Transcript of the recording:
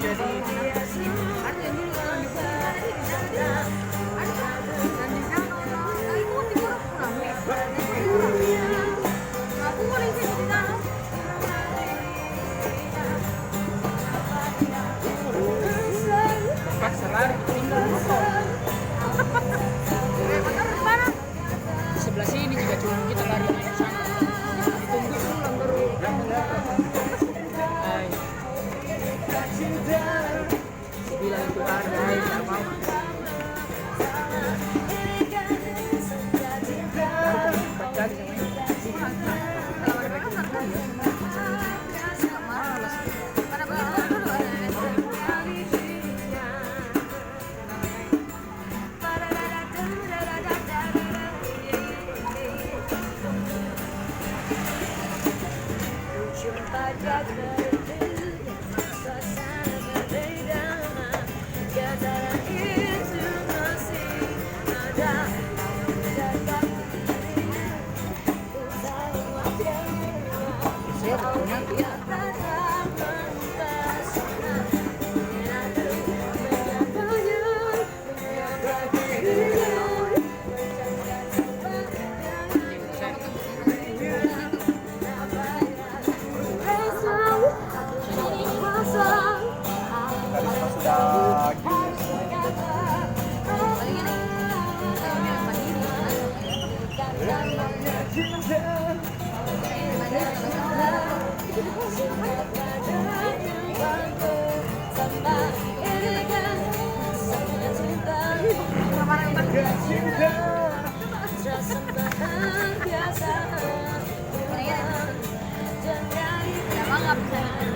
jadi terpaksa lari tinggal motor. Di sebelah sini juga cuma kita lari yang sana. Ditunggu pulang baru. Hai. Bilang itu ada, hai, nggak mau. Empat kali Jangan